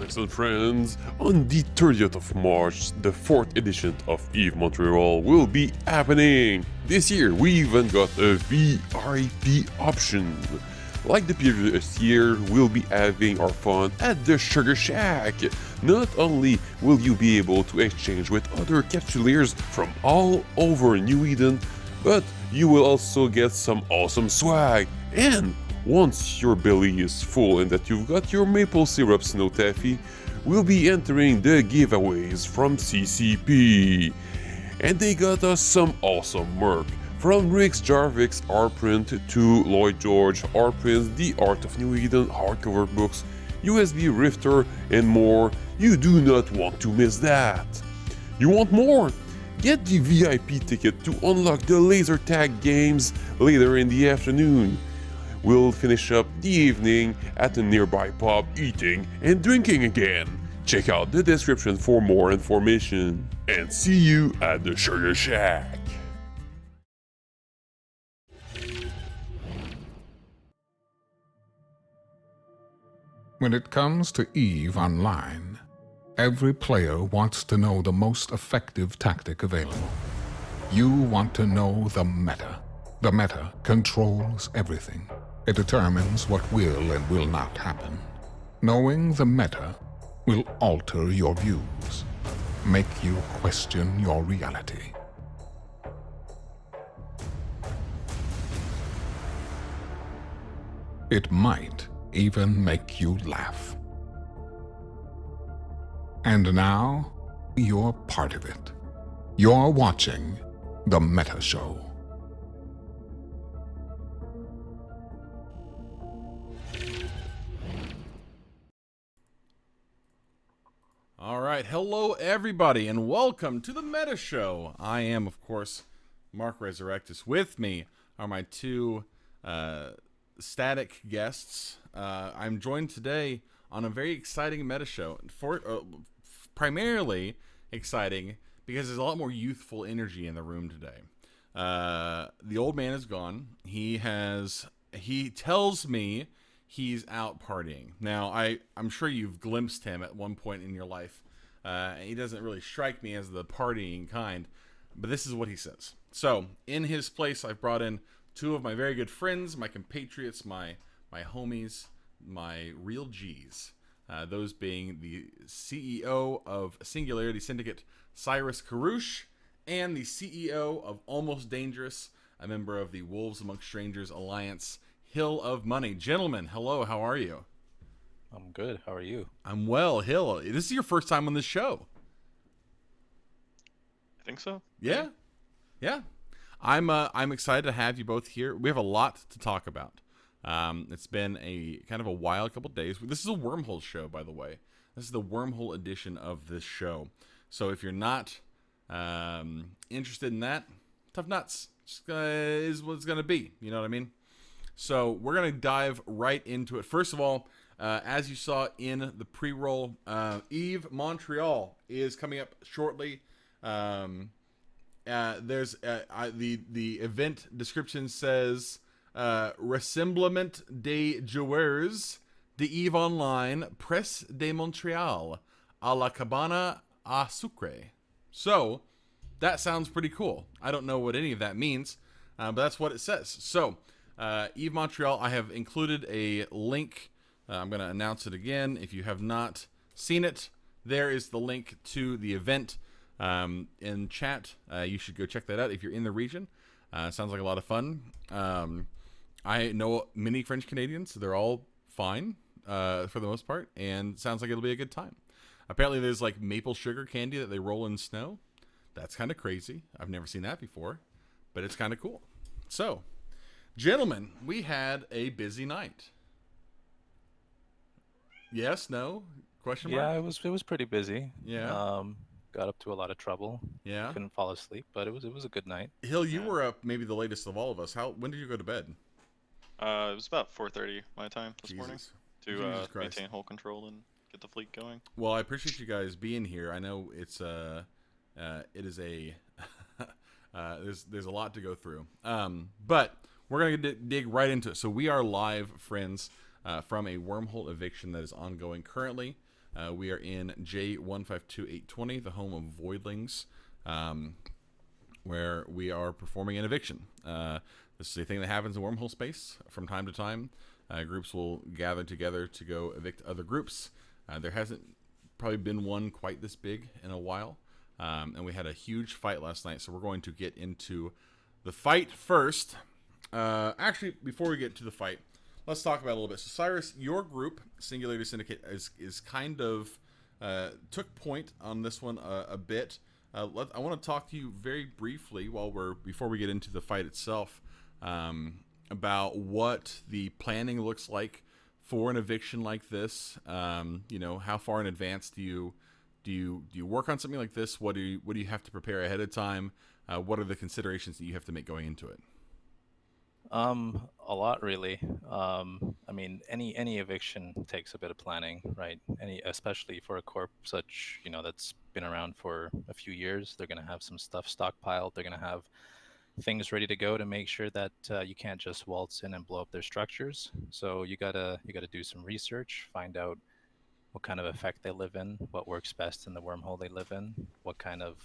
Excellent friends, on the 30th of March, the 4th edition of EVE Montreal will be happening. This year we even got a VIP option. Like the previous year, we'll be having our fun at the Sugar Shack. Not only will you be able to exchange with other capsuleers from all over New Eden, but you will also get some awesome swag. And once your belly is full and that you've got your maple syrup snow taffy, we'll be entering the giveaways from CCP. And they got us some awesome merch. From Rick's Jarvik's art print to Lloyd George art prints, The Art of New Eden hardcover books, USB Rifter, and more. You do not want to miss that. You want more? Get the VIP ticket to unlock the laser tag games later in the afternoon. We'll finish up the evening at a nearby pub eating and drinking again. Check out the description for more information. And see you at the Sugar Shack. When it comes to EVE Online, every player wants to know the most effective tactic available. You want to know the meta. The meta controls everything. It determines what will and will not happen. Knowing the meta will alter your views, make you question your reality. It might even make you laugh. And now, you're part of it. You're watching The Meta Show. All right, hello everybody, and welcome to The Meta Show. I am, of course, Mark Resurrectus. With me are my two static guests. I'm joined today on a very exciting meta show. Primarily exciting because there's a lot more youthful energy in the room today. The old man is gone. He tells me he's out partying. Now, I'm sure you've glimpsed him at one point in your life. He doesn't really strike me as the partying kind, but this is what he says. So, in his place, I've brought in two of my very good friends, my compatriots, my homies, my real G's. Those being the CEO of Singularity Syndicate, Cyrus Karouche, and the CEO of Almost Dangerous, a member of the Wolves Amongst Strangers Alliance, Hill of Money. Gentlemen, hello, how are you? I'm good. How are you? I'm well. Hill, this is your first time on this show. I think so. Yeah. I'm excited to have you both here. We have a lot to talk about. It's been a kind of a wild couple days. This is a Wormhole show, by the way. This is the Wormhole edition of this show. So if you're not interested in that, tough nuts is what it's going to be. You know what I mean? So we're going to dive right into it. First of all, as you saw in the pre-roll, EVE Montreal is coming up shortly. There's the event description says Rassemblement des joueurs de EVE Online Presse de Montréal à la cabane à sucre. So that sounds pretty cool. I don't know what any of that means, but that's what it says. So EVE Montreal, I have included a link. I'm going to announce it again. If you have not seen it, there is the link to the event in chat. You should go check that out if you're in the region. Sounds like a lot of fun. I know many French Canadians. They're all fine for the most part, and sounds like it'll be a good time. Apparently there's like maple sugar candy that they roll in snow. That's kind of crazy. I've never seen that before, but it's kind of cool. So, gentlemen, we had a busy night. Yes, no? Question mark? Yeah, it was pretty busy. Yeah. Got up to a lot of trouble. Yeah. Couldn't fall asleep, but it was a good night. Hill, you were up maybe the latest of all of us. When did you go to bed? It was about 4:30 my time this morning to maintain hull control and get the fleet going. Well, I appreciate you guys being here. I know it is a there's a lot to go through. But we're gonna dig right into it. So we are live, friends, from a Wormhole eviction that is ongoing currently. We are in J152820, the home of Voidlings, where we are performing an eviction. This is a thing that happens in Wormhole space from time to time. Groups will gather together to go evict other groups. There hasn't probably been one quite this big in a while. And we had a huge fight last night, so we're going to get into the fight first. Actually, before we get to the fight, let's talk about it a little bit. So, Cyrus, your group, Singularity Syndicate, is kind of took point on this one a bit. I want to talk to you very briefly before we get into the fight itself, about what the planning looks like for an eviction like this. How far in advance do you work on something like this? What do you have to prepare ahead of time? What are the considerations that you have to make going into it? A lot really. I mean, any eviction takes a bit of planning, right? Especially for a corp such, that's been around for a few years. They're going to have some stuff stockpiled. They're going to have things ready to go to make sure that you can't just waltz in and blow up their structures. So you gotta do some research, find out what kind of effect they live in, what works best in the wormhole they live in, what kind of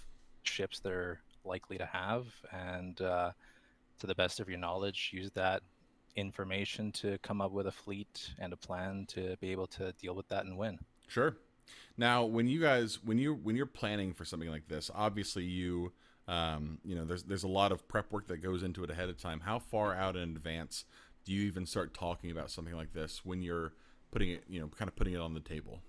ships they're likely to have, and to the best of your knowledge, use that information to come up with a fleet and a plan to be able to deal with that and win. Sure. Now, when you're planning for something like this, obviously there's a lot of prep work that goes into it ahead of time. How far out in advance do you even start talking about something like this when you're putting it, kind of putting it on the table?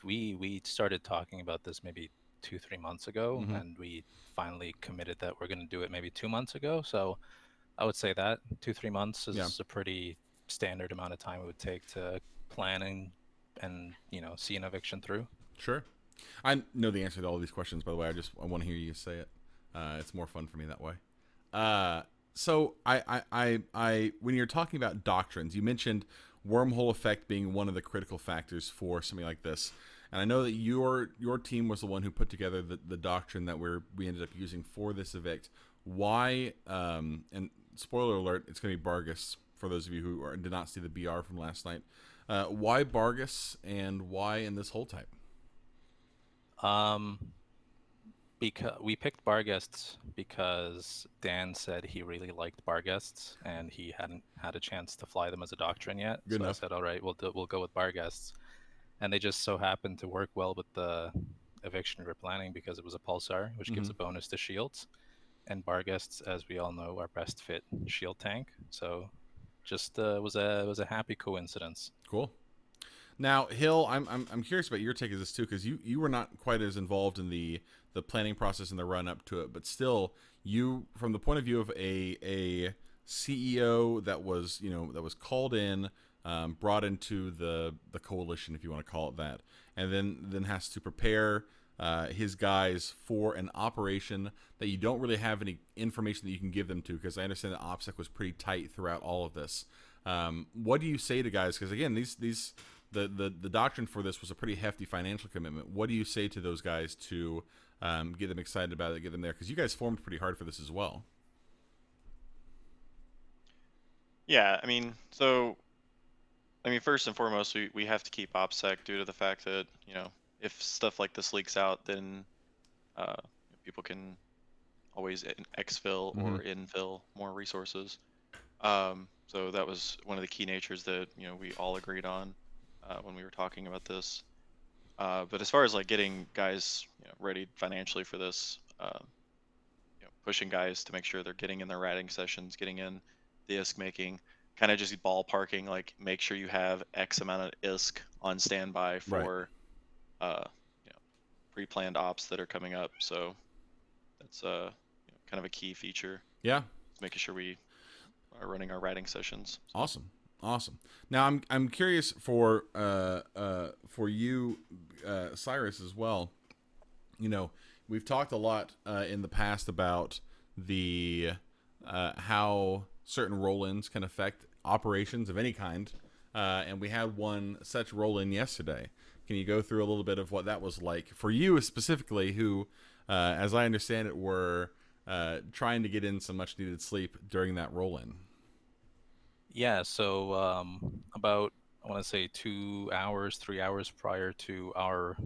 We started talking about this maybe 2-3 months ago, Mm-hmm. and we finally committed that we're going to do it maybe 2 months ago. So I would say that 2-3 months is a pretty standard amount of time it would take to plan and see an eviction through. Sure. I know the answer to all these questions, by the way. I want to hear you say it. It's more fun for me that way. So I when you're talking about doctrines, you mentioned wormhole effect being one of the critical factors for something like this. And I know that your team was the one who put together the doctrine that we ended up using for this evict. Why? And spoiler alert, it's going to be Bargus for those of you who did not see the BR from last night. Why Bargus and why in this whole type? Because we picked Barguests because Dan said he really liked Barguests and he hadn't had a chance to fly them as a doctrine yet. Good enough. I said, all right, we'll go with Barguests. And they just so happened to work well with the eviction we were planning because it was a Pulsar, which gives a bonus to shields. And Barguests, as we all know, are best fit shield tank. So just was a happy coincidence. Cool. Now, Hill, I'm curious about your take of this too, because you were not quite as involved in the planning process and the run up to it, but still, you, from the point of view of a CEO that was called in, brought into the coalition, if you want to call it that, and then has to prepare his guys for an operation that you don't really have any information that you can give them to, because I understand that OPSEC was pretty tight throughout all of this. What do you say to guys? Because again, the doctrine for this was a pretty hefty financial commitment. What do you say to those guys to get them excited about it, get them there? Because you guys formed pretty hard for this as well. Yeah, first and foremost, we have to keep OPSEC due to the fact that, if stuff like this leaks out, then people can always exfil or infill more resources. So that was one of the key natures that, we all agreed on when we were talking about this. But as far as like getting guys ready financially for this, pushing guys to make sure they're getting in their ratting sessions, getting in the ISK making, kind of just ballparking, like make sure you have X amount of ISK on standby for pre-planned ops that are coming up. So that's kind of a key feature. Yeah, making sure we are running our ratting sessions. Awesome. Now I'm curious for you, Cyrus, as well. We've talked a lot in the past about the how certain roll-ins can affect operations of any kind, and we had one such roll-in yesterday. Can you go through a little bit of what that was like for you specifically, who, as I understand it, were trying to get in some much-needed sleep during that roll-in? Yeah, so about I want to say 2 hours, 3 hours prior to our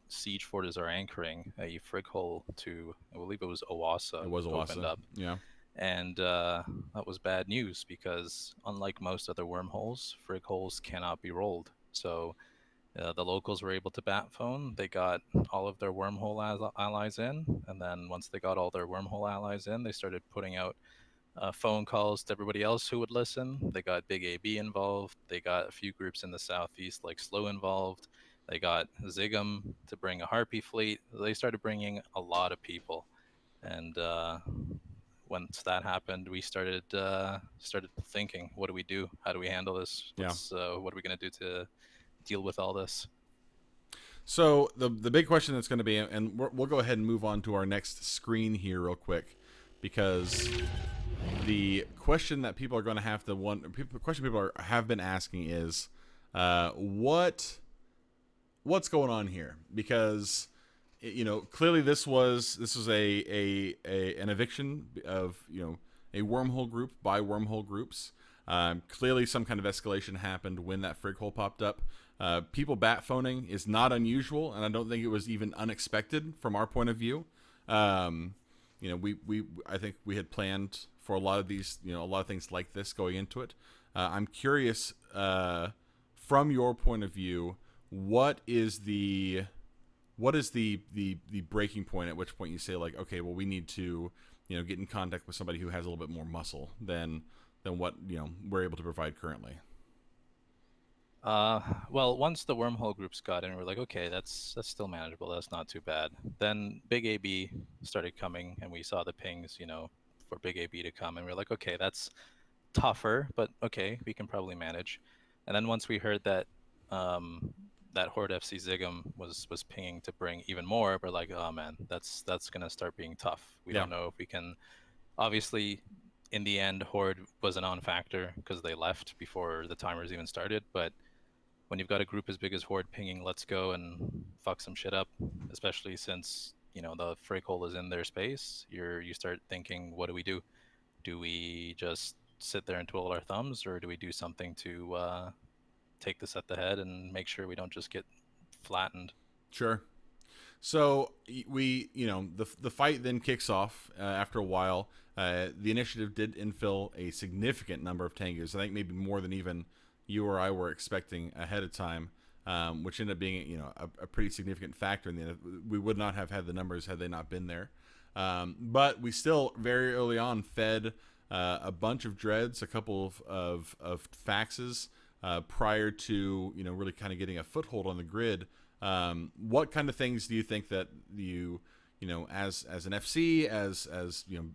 siege forters are anchoring, a frig hole to, I believe it was Owasa, It was opened Owasso. up. Yeah. And that was bad news because, unlike most other wormholes, frig holes cannot be rolled. So the locals were able to bat phone. They got all of their wormhole allies in. And then once they got all their wormhole allies in, they started putting out phone calls to everybody else who would listen. They got Big AB involved. They got a few groups in the southeast like Slow involved. They got Zigam to bring a Harpy fleet. They started bringing a lot of people. And once that happened, we started thinking, what do we do? How do we handle this? Yeah. What are we going to do to deal with all this? So the big question that's going to be, and we'll go ahead and move on to our next screen here real quick, because the question that people are going to have to have been asking is, what's going on here? Because clearly this was an eviction of a wormhole group by wormhole groups. Clearly some kind of escalation happened when that frig hole popped up. People bat phoning is not unusual, and I don't think it was even unexpected from our point of view. I think we had planned for a lot of these, a lot of things like this going into it. I'm curious, from your point of view, what is the breaking point at which point you say, like, okay, well, we need to get in contact with somebody who has a little bit more muscle than what we're able to provide currently? Well, once the wormhole groups got in, we're like, okay, that's still manageable. That's not too bad. Then Big AB started coming, and we saw the pings, for Big AB to come, and we're like, okay, that's tougher, but okay, we can probably manage. And then once we heard that that Horde FC Zigam was pinging to bring even more, we're like, oh man, that's gonna start being tough. We don't know if we can. Obviously, in the end, Horde was a non-factor because they left before the timers even started, but when you've got a group as big as Horde pinging, let's go and fuck some shit up, especially since the frig hole is in their space, you start thinking, what do we do? Do we just sit there and twiddle our thumbs, or do we do something to take this at the head and make sure we don't just get flattened? Sure. So we, the fight then kicks off after a while. The initiative did infill a significant number of Tengus. I think maybe more than even you or I were expecting ahead of time, which ended up being, a pretty significant factor in the end. We would not have had the numbers had they not been there. But we still very early on fed a bunch of dreads, a couple of faxes prior to really kind of getting a foothold on the grid. What kind of things do you think that as an FC, as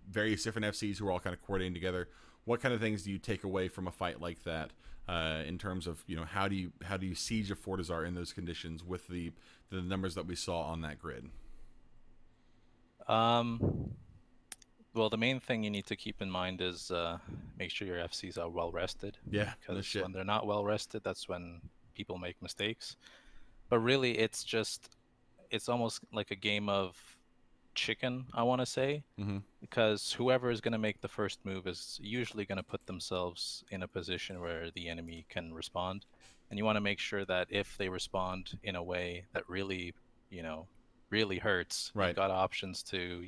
various different FCs who are all kind of coordinating together, what kind of things do you take away from a fight like that in terms of how do you siege a Fortizar in those conditions with the numbers that we saw on that grid? Well, the main thing you need to keep in mind is make sure your FCs are well rested. Yeah, because when they're not well rested, that's when people make mistakes. But really, it's almost like a game of chicken, I want to say, because whoever is going to make the first move is usually going to put themselves in a position where the enemy can respond. And you want to make sure that if they respond in a way that really, really hurts, right, you've got options to,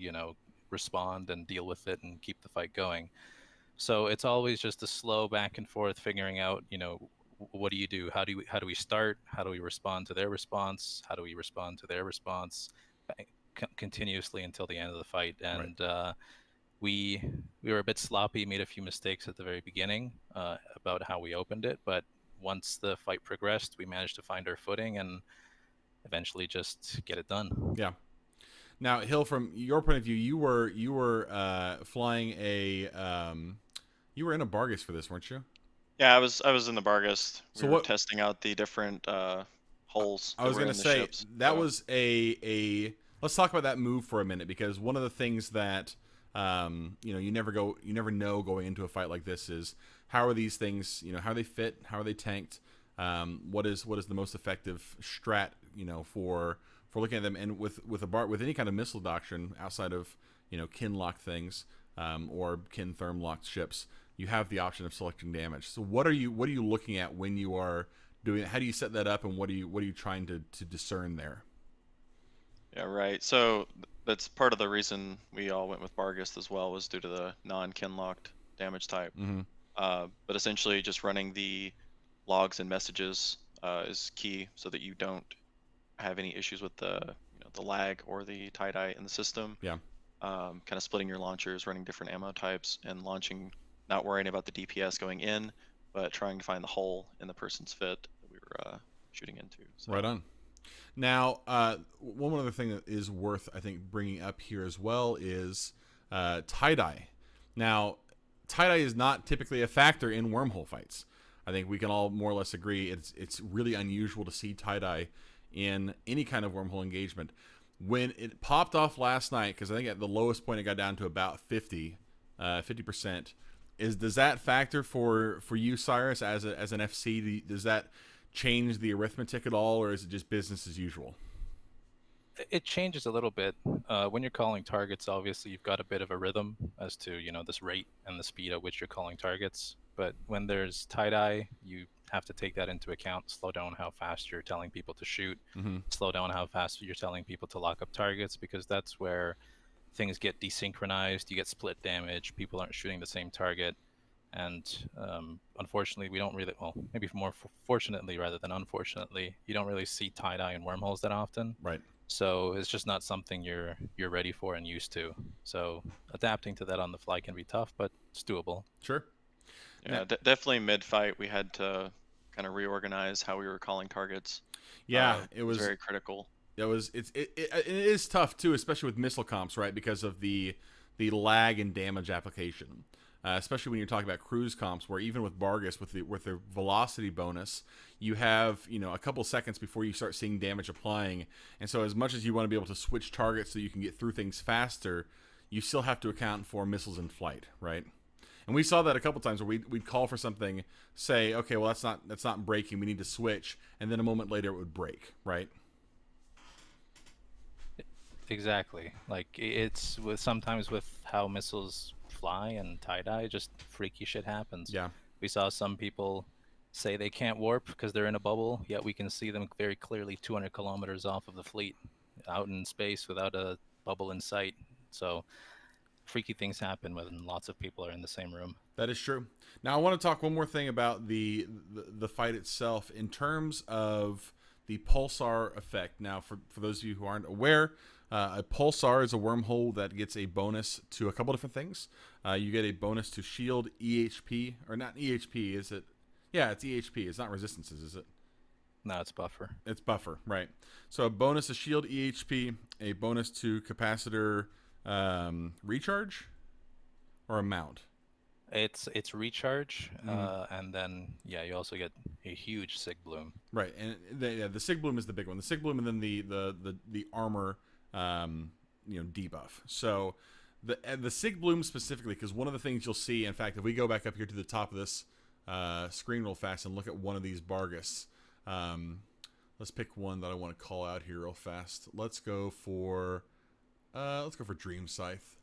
respond and deal with it and keep the fight going. So it's always just a slow back and forth figuring out, what do you do? How do we start? How do we respond to their response? How do we respond to their response? Continuously until the end of the fight. And right. We were a bit sloppy, made a few mistakes at the very beginning about how we opened it, but once the fight progressed, we managed to find our footing and eventually just get it done. Yeah. Now, Hill, from your point of view, you were flying you were in a Bargus for this, weren't you? Yeah, I was in the Bargus. We were testing out the different holes. I was going to say ships, that was a. Let's talk about that move for a minute, because one of the things that you never know going into a fight like this is how are these things, how they fit, how are they tanked, what is the most effective strat, for looking at them, and with any kind of missile doctrine outside of kin lock things or kin therm locked ships, you have the option of selecting damage. So what are you looking at when you are doing? How do you set that up, and what are you trying to discern there? Yeah, right. So that's part of the reason we all went with Bargus as well, was due to the non-kinlocked damage type. Mm-hmm. But essentially, just running the logs and messages is key, so that you don't have any issues with the lag or the tie-dye in the system. Yeah. Kind of splitting your launchers, running different ammo types, and launching, not worrying about the DPS going in, but trying to find the hole in the person's fit that we were shooting into. So. Right on. Now, one other thing that is worth, I think, bringing up here as well is tie-dye. Now, tie-dye is not typically a factor in wormhole fights. I think we can all more or less agree it's really unusual to see tie-dye in any kind of wormhole engagement. When it popped off last night, because I think at the lowest point it got down to about 50%, does that factor for you, Cyrus, as an FC? Does that change the arithmetic at all, or is it just business as usual? It changes a little bit. When you're calling targets, obviously you've got a bit of a rhythm as to, this rate and the speed at which you're calling targets. But when there's tie-dye, you have to take that into account. Slow down how fast you're telling people to shoot. Mm-hmm. Slow down how fast you're telling people to lock up targets, because that's where things get desynchronized. You get split damage. People aren't shooting the same target. And unfortunately, we don't really, well, maybe more fortunately rather than unfortunately, you don't really see tie-dye in wormholes that often. Right. So it's just not something you're ready for and used to. So adapting to that on the fly can be tough, but it's doable. Sure. Yeah, definitely mid-fight we had to kind of reorganize how we were calling targets. Yeah, it was very critical. It is tough too, especially with missile comps, right? Because of the lag and damage application. Especially when you're talking about cruise comps, where even with Bargus, with the velocity bonus, you have a couple seconds before you start seeing damage applying, and so as much as you want to be able to switch targets so you can get through things faster, you still have to account for missiles in flight, right? And we saw that a couple times where we'd call for something, say, okay, well that's not breaking, we need to switch, and then a moment later it would break, right? Exactly. Like it's sometimes with how missiles fly and tie-dye, just freaky shit happens. Yeah. We saw some people say they can't warp because they're in a bubble, yet we can see them very clearly 200 kilometers off of the fleet, out in space without a bubble in sight. So freaky things happen when lots of people are in the same room. That is true. Now I want to talk one more thing about the fight itself in terms of the Pulsar effect. Now, for those of you who aren't aware, a Pulsar is a wormhole that gets a bonus to a couple different things. You get a bonus to shield EHP, or not EHP, is it? Yeah, it's EHP. It's not resistances, is it? No, it's buffer. It's buffer, right. So a bonus to shield EHP, a bonus to capacitor recharge, or a mount? It's recharge, and then you also get a huge Sig Bloom. Right, and the Sig Bloom is the big one. The Sig Bloom, and then the armor, debuff. So the Sig Bloom specifically, because one of the things you'll see, in fact, if we go back up here to the top of this screen real fast and look at one of these Bargus, let's pick one that I want to call out here real fast. Let's go for Dream Scythe.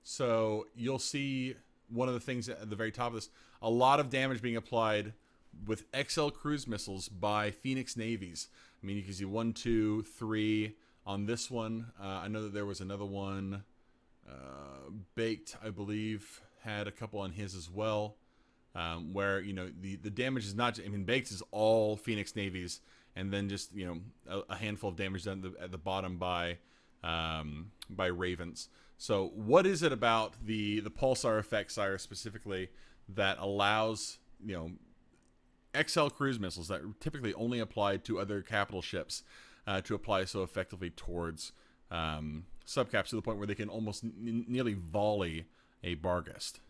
So you'll see one of the things at the very top of this, a lot of damage being applied with XL cruise missiles by Phoenix Navies. I mean, you can see 1, 2, 3 on this one. I know that there was another one, Baked, I believe, had a couple on his as well, where the damage is not. I mean, Baked is all Phoenix Navies, and then just a handful of damage done at the bottom by Ravens. So what is it about the Pulsar effect, Cyrus, specifically, that allows XL cruise missiles that are typically only applied to other capital ships to apply so effectively towards subcaps to the point where they can almost nearly volley a Barghest?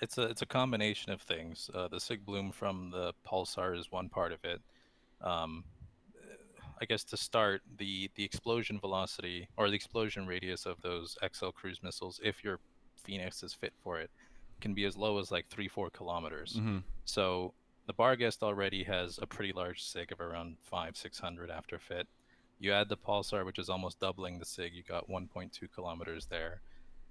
It's a combination of things. The Sig Bloom from the Pulsar is one part of it. I guess to start, the explosion velocity or the explosion radius of those XL cruise missiles, if your Phoenix is fit for it, can be as low as like 3-4 kilometers. Mm-hmm. So the Barghest already has a pretty large Sig of around 500-600 after fit. You add the Pulsar, which is almost doubling the Sig, you got 1.2 kilometers there.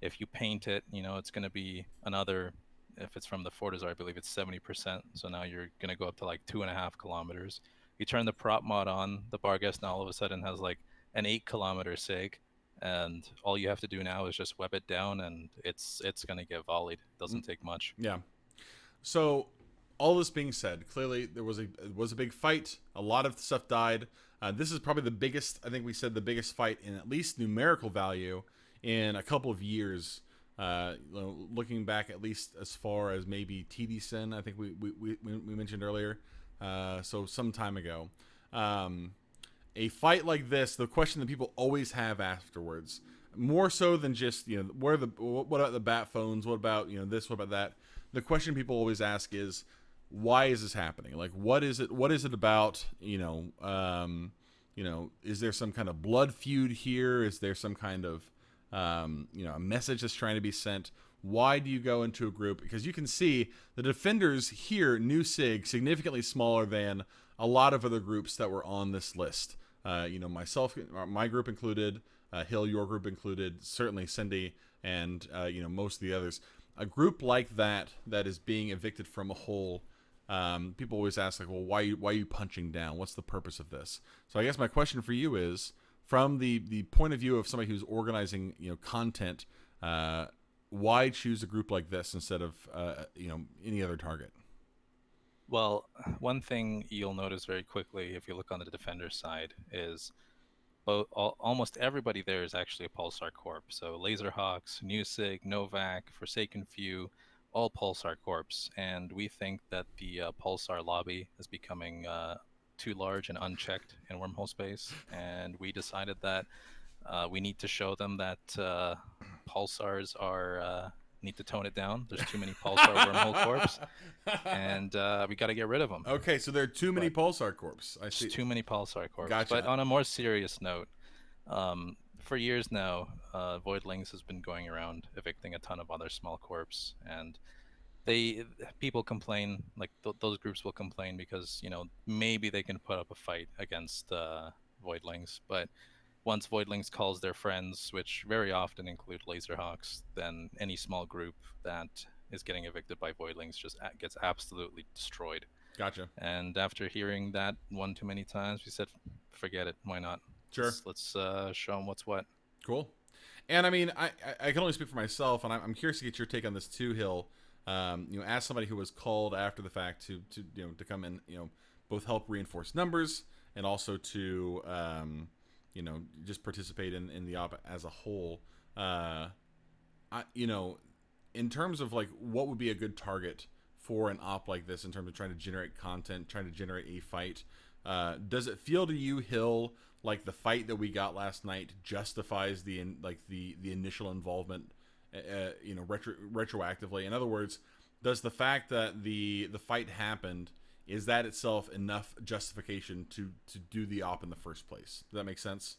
If you paint it, it's going to be another If it's from the Fortizar, I believe it's 70%. So now you're going to go up to like 2.5 kilometers. You turn the prop mod on, the Barghest now all of a sudden has like an 8-kilometer sig, and all you have to do now is just web it down, and it's going to get volleyed. It doesn't take much. Yeah. So, all this being said, clearly there was a big fight. A lot of stuff died. This is probably the biggest. I think we said the biggest fight in at least numerical value in a couple of years. Looking back at least as far as maybe TD Sin, I think we mentioned earlier. So some time ago. A fight like this, the question that people always have afterwards, more so than just, what about the bat phones? What about, this? What about that? The question people always ask is, why is this happening? Like, what is it? What is it about? Is there some kind of blood feud here? Is there some kind of, a message that's trying to be sent? Why do you go into a group? Because you can see the defenders here, new sig, significantly smaller than a lot of other groups that were on this list. Myself, my group included, Hill, your group included, certainly Cindy, and most of the others. A group like that is being evicted from a whole. People always ask, like, well, why are you punching down? What's the purpose of this? So I guess my question for you is, from the point of view of somebody who's organizing content, why choose a group like this instead of any other target? Well, one thing you'll notice very quickly if you look on the defender side is almost everybody there is actually a Pulsar Corp. So Laserhawks, Newsig, Novak, Forsaken Few, all Pulsar Corps. And we think that the Pulsar lobby is becoming too large and unchecked in Wormhole space. And we decided that we need to show them that Pulsars need to tone it down. There's too many Pulsar Wormhole Corps, and we got to get rid of them. Okay, so there are too many Pulsar Corps. I see. Too many Pulsar Corps. Gotcha. But on a more serious note, for years now, Voidlings has been going around evicting a ton of other small corps, and people complain, like those groups will complain because maybe they can put up a fight against Voidlings, but once Voidlings calls their friends, which very often include Laserhawks, then any small group that is getting evicted by Voidlings just gets absolutely destroyed. Gotcha. And after hearing that one too many times, we said, forget it. Why not? Sure. Let's show them what's what. Cool. And I mean, I can only speak for myself, and I'm curious to get your take on this too, Hill. As somebody who was called after the fact to come in, both help reinforce numbers and also to just participate in the op as a whole. In terms of like what would be a good target for an op like this in terms of trying to generate content, trying to generate a fight, does it feel to you, Hill, like the fight that we got last night justifies the initial involvement, retroactively? In other words, does the fact that the fight happened, is that itself enough justification to do the op in the first place? Does that make sense?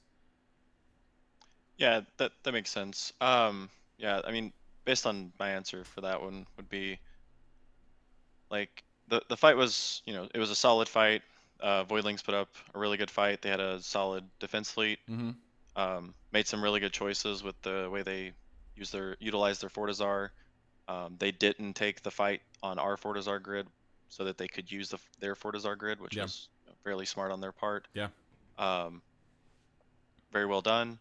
Yeah, that makes sense. Yeah, I mean, based on my answer for that one would be like the fight was, it was a solid fight. Voidlings put up a really good fight. They had a solid defense fleet. Mm-hmm. Made some really good choices with the way they utilized their Fortizar. They didn't take the fight on our Fortizar grid so that they could use their Fortizar grid, which was fairly smart on their part. Yeah. Very well done.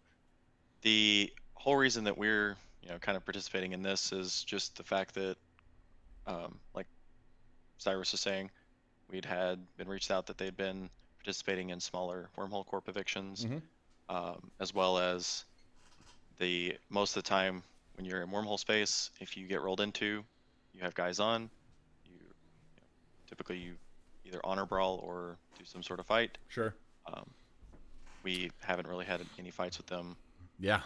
The whole reason that we're kind of participating in this is just the fact that, like Cyrus was saying, we'd had been reached out that they'd been participating in smaller Wormhole Corp evictions, as well as most of the time when you're in Wormhole space, if you get rolled into, you have guys on, typically you either honor brawl or do some sort of fight. Sure. We haven't really had any fights with them. Yeah.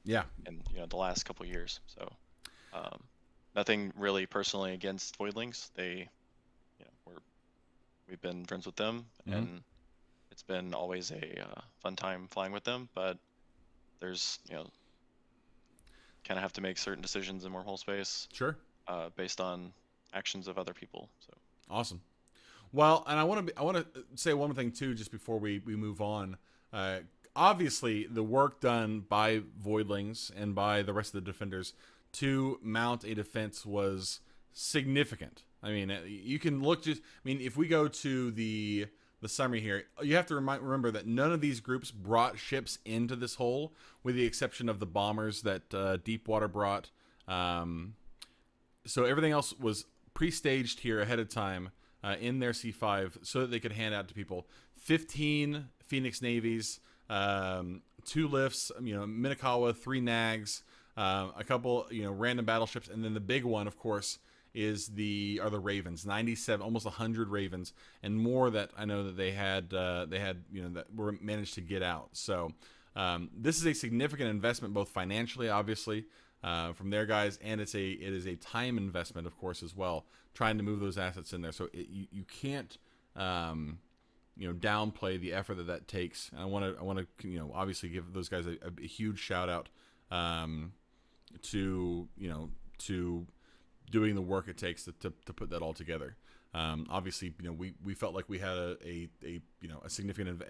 In the last couple of years, so nothing really personally against Voidlings. They, we've been friends with them, and it's been always a fun time flying with them. But there's kind of have to make certain decisions in Wormhole space. Sure. Based on actions of other people. So awesome. Well, and I want to say one thing too, just before we move on. Obviously, the work done by Voidlings and by the rest of the defenders to mount a defense was significant. I mean, you can look if we go to the summary here, you have to remember that none of these groups brought ships into this hole, with the exception of the bombers that Deepwater brought. So everything else was pre-staged here ahead of time in their C5 so that they could hand out to people. 15 Phoenix Navies, 2 lifts, Minakawa, 3 Nags, a couple, random battleships, and then the big one, of course, are the Ravens. 97, almost 100 Ravens, and more that I know that they had that were managed to get out. So this is a significant investment, both financially, obviously, from their guys, and it is a time investment, of course, as well, trying to move those assets in there. So you can't downplay the effort that takes. And I want to obviously give those guys a huge shout out to doing the work it takes to put that all together. Obviously, we felt like we had a significant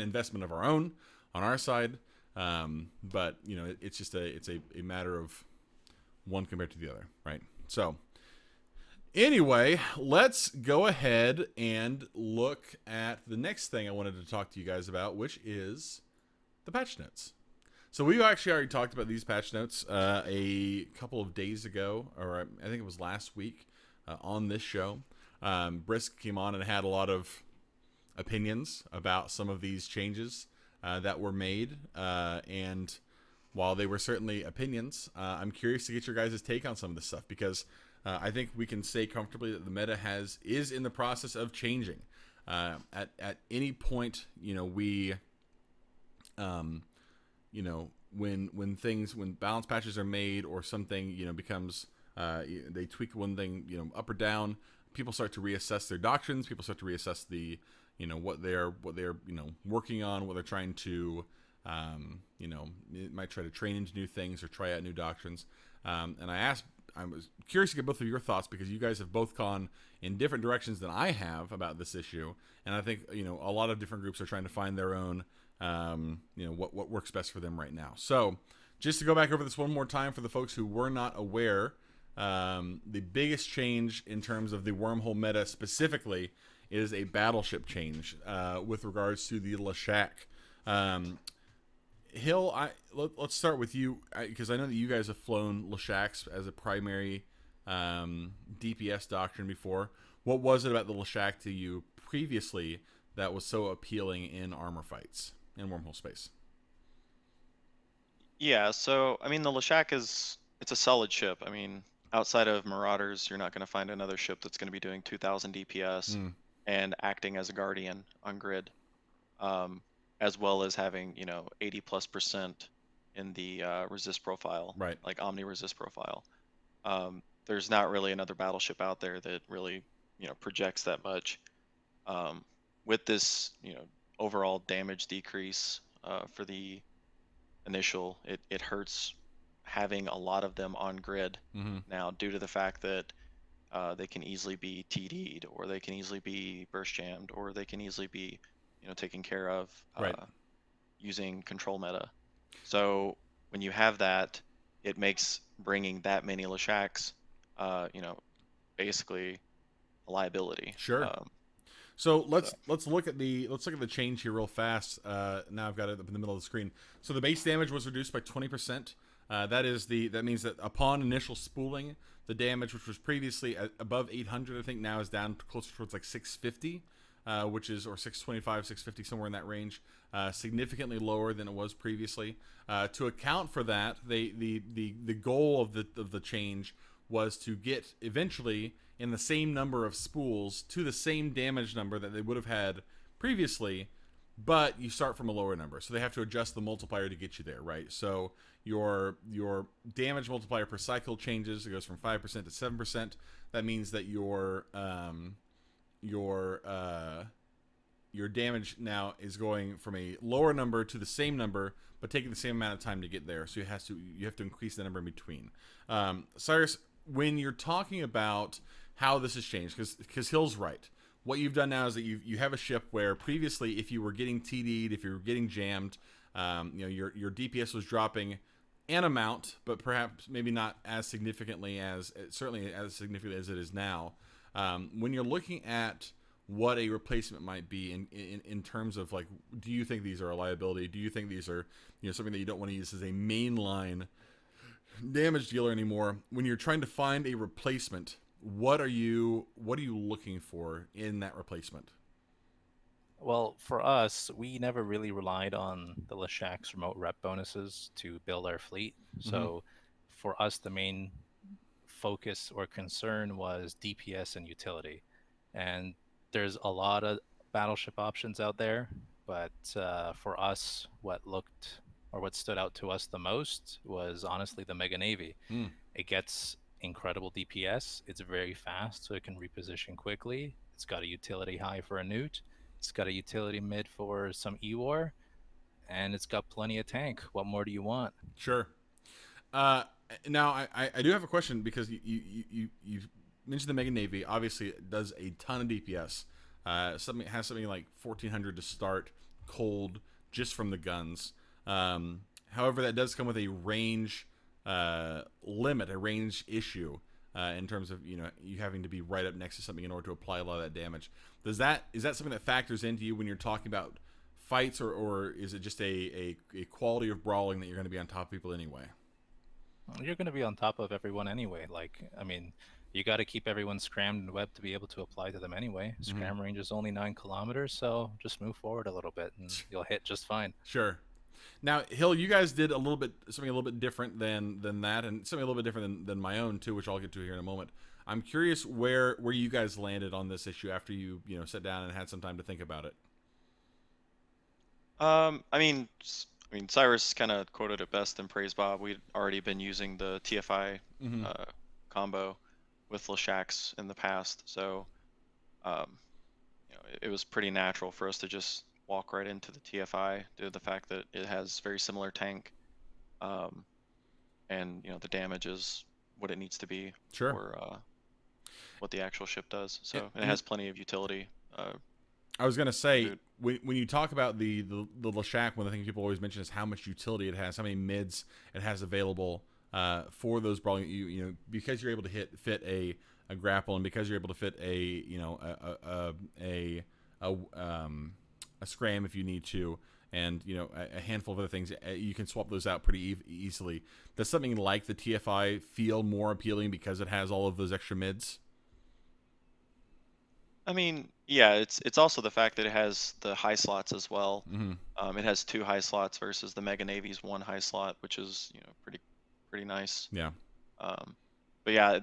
investment of our own on our side. But it's just it's a matter of one compared to the other, right? So anyway, let's go ahead and look at the next thing I wanted to talk to you guys about, which is the patch notes. So we actually already talked about these patch notes a couple of days ago, or I think it was last week on this show. Brisc came on and had a lot of opinions about some of these changes that were made, and while they were certainly opinions, I'm curious to get your guys' take on some of this stuff, because I think we can say comfortably that the meta is in the process of changing. At any point, when balance patches are made, or something becomes they tweak one thing up or down, people start to reassess their doctrines. People start to reassess the what they're working on, what they're trying to might try to train into new things or try out new doctrines. And I was curious to get both of your thoughts, because you guys have both gone in different directions than I have about this issue, and I think a lot of different groups are trying to find their own what works best for them right now. So just to go back over this one more time for the folks who were not aware, the biggest change in terms of the Wormhole meta specifically is a battleship change with regards to the Leshak. Hill, let's start with you, because I know that you guys have flown Leshaks as a primary DPS doctrine before. What was it about the Leshak to you previously that was so appealing in armor fights in Wormhole space? Yeah, so I mean, the Leshak it's a solid ship. I mean, outside of Marauders, you're not going to find another ship that's going to be doing 2,000 DPS and acting as a guardian on grid, as well as having 80+% in the resist profile, right? Like Omni resist profile. There's not really another battleship out there that really projects that much. With this overall damage decrease for the initial, it hurts having a lot of them on grid now, due to the fact that they can easily be TD'd, or they can easily be burst jammed, or they can easily be taken care of using control meta. So when you have that, it makes bringing that many Leshaks basically a liability. Sure. So let's look at the change here real fast. Now I've got it up in the middle of the screen. So the base damage was reduced by 20%. That means that upon initial spooling, the damage, which was previously above 800, I think now is down closer towards like 650, or 625, 650, somewhere in that range, significantly lower than it was previously. To account for that, the goal of the change was to get eventually in the same number of spools to the same damage number that they would have had previously, but you start from a lower number. So they have to adjust the multiplier to get you there, right? So your damage multiplier per cycle changes. It goes from 5% to 7%. That means that your damage now is going from a lower number to the same number, but taking the same amount of time to get there. So you have to increase the number in between. Cyrus, when you're talking about how this has changed, because Hill's right. What you've done now is that you have a ship where previously, if you were getting TD'd, if you were getting jammed, your DPS was dropping an amount, but perhaps maybe not as significantly as, certainly as significant as it is now. When you're looking at what a replacement might be in terms of, like, do you think these are a liability? Do you think these are, something that you don't want to use as a mainline damage dealer anymore? When you're trying to find a replacement, what are you looking for in that replacement? Well, for us, we never really relied on the Leshak's remote rep bonuses to build our fleet. So for us, the main focus or concern was DPS and utility. And there's a lot of battleship options out there, but for us, what stood out to us the most was honestly the Mega Navy. It gets incredible DPS. It's very fast, so it can reposition quickly. It's got a utility high for a newt. It's got a utility mid for some E-War, and it's got plenty of tank. What more do you want? Sure. Now, I do have a question, because you mentioned the Mega Navy. Obviously, it does a ton of DPS. Something like 1,400 to start cold just from the guns. However, that does come with a range limit, a range issue, in terms of you having to be right up next to something in order to apply a lot of that damage. Is that something that factors into you when you're talking about fights, or is it just a quality of brawling that you're going to be on top of people anyway? You're going to be on top of everyone anyway. You got to keep everyone scrammed and webbed to be able to apply to them anyway. Scram range is only 9 kilometers, so just move forward a little bit and you'll hit just fine. Sure. Now, Hill, you guys did something a little bit different than that, and something a little bit different than my own too, which I'll get to here in a moment. I'm curious where you guys landed on this issue after you sat down and had some time to think about it. I mean, Cyrus kind of quoted it best in Praise Bob. We'd already been using the TFI combo with Leshak's in the past, so it was pretty natural for us to just walk right into the TFI due to the fact that it has very similar tank, and the damage is what it needs to be for what the actual ship does. So and it has plenty of utility. I was gonna say, when you talk about the Leshak, one of the things people always mention is how much utility it has, how many mids it has available for those brawling. Because you're able to fit a grapple, and because you're able to fit a scram if you need to, and a handful of other things, you can swap those out pretty easily. Does something like the TFI feel more appealing because it has all of those extra mids? I mean, yeah, it's also the fact that it has the high slots as well. It has 2 high slots versus the Mega Navy's 1 high slot, which is pretty nice. Yeah. But yeah,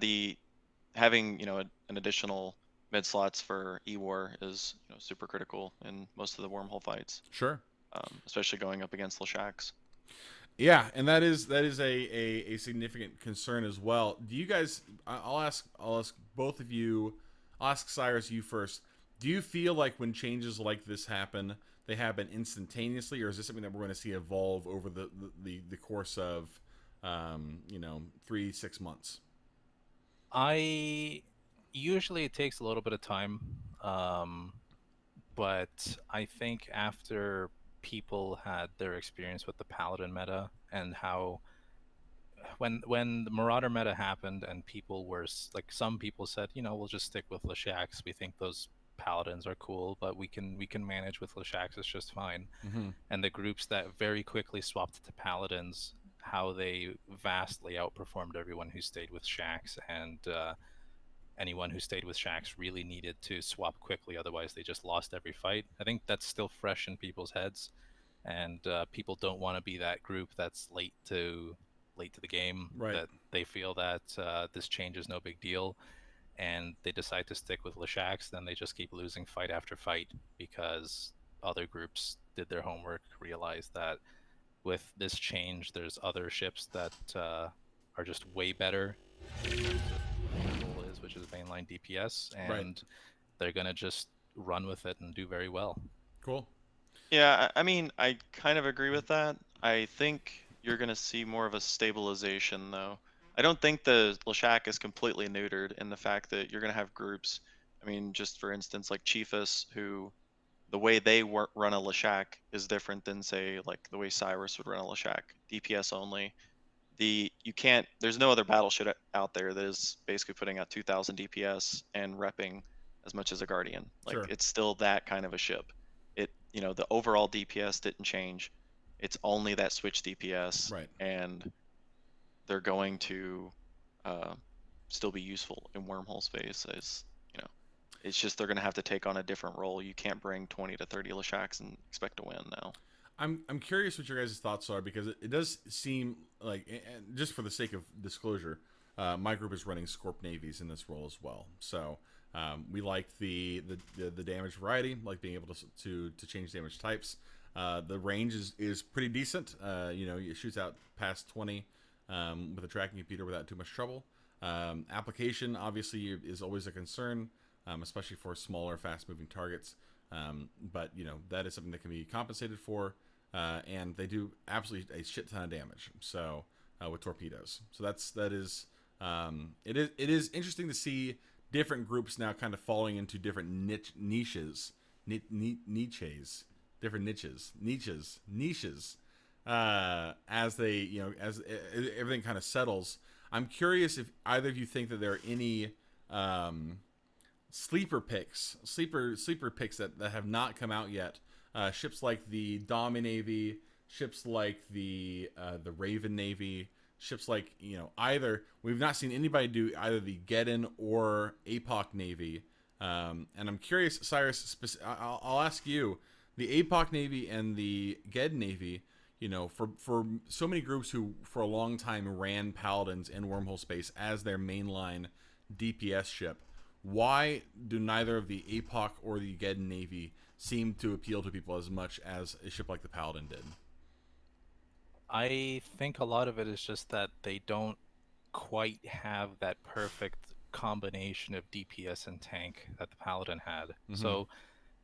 having an additional mid slots for E-War is super critical in most of the Wormhole fights. Sure. Especially going up against Leshak's. Yeah, and that is a significant concern as well. Do you guys? I'll ask both of you. I'll ask Cyrus, you first. Do you feel like when changes like this happen, they happen instantaneously, or is this something that we're going to see evolve over the course of 3-6 months? Usually it takes a little bit of time, but I think after people had their experience with the Paladin meta and how when the Marauder meta happened and people were some people said, we'll just stick with Leshak's. We think those Paladins are cool, but we can manage with Leshak's. It's just fine. And the groups that very quickly swapped to Paladins, how they vastly outperformed everyone who stayed with Shax, and anyone who stayed with Shax really needed to swap quickly, otherwise they just lost every fight. I think that's still fresh in people's heads, and people don't want to be that group that's late to the game, right? That they feel that this change is no big deal, and they decide to stick with Leshak's. Then they just keep losing fight after fight because other groups did their homework, realized that with this change, there's other ships that are just way better, which is mainline DPS, and they're gonna just run with it and do very well. Cool. Yeah, I mean, I kind of agree with that. I think you're gonna see more of a stabilization, though. I don't think the Leshak is completely neutered in the fact that you're gonna have groups. I mean, just for instance, like Chiefus, who the way they run a Leshak is different than, say, like the way Cyrus would run a Leshak, DPS only. you can't. There's no other battleship out there that is basically putting out 2,000 DPS and repping as much as a Guardian. Like Sure. it's still that kind of a ship. The overall DPS didn't change. It's only that switch DPS, Right. and they're going to still be useful in wormhole space. It's just they're going to have to take on a different role. You can't bring 20 to 30 Lashaks and expect to win now. I'm curious what your guys' thoughts are, because it does seem like, and just for the sake of disclosure, my group is running Scorp Navies in this role as well. So we like the damage variety, like being able to change damage types. The range is pretty decent. It shoots out past 20 with a tracking computer without too much trouble. Application obviously is always a concern, especially for smaller, fast-moving targets. But that is something that can be compensated for, and they do absolutely a shit ton of damage. So with torpedoes, so it is interesting to see different groups now kind of falling into different niches, as they as everything kind of settles. I'm curious if either of you think that there are any sleeper picks that have not come out yet. Ships like the Domi Navy, ships like the Raven Navy, ships like either we've not seen anybody do either the Geddon or APOC Navy. And I'm curious, Cyrus, I'll ask you, the APOC Navy and the Geddon Navy. For so many groups who for a long time ran Paladins in wormhole space as their mainline DPS ship, why do neither of the APOC or the Geddon Navy seem to appeal to people as much as a ship like the Paladin did? I think a lot of it is just that they don't quite have that perfect combination of DPS and tank that the Paladin had. Mm-hmm. So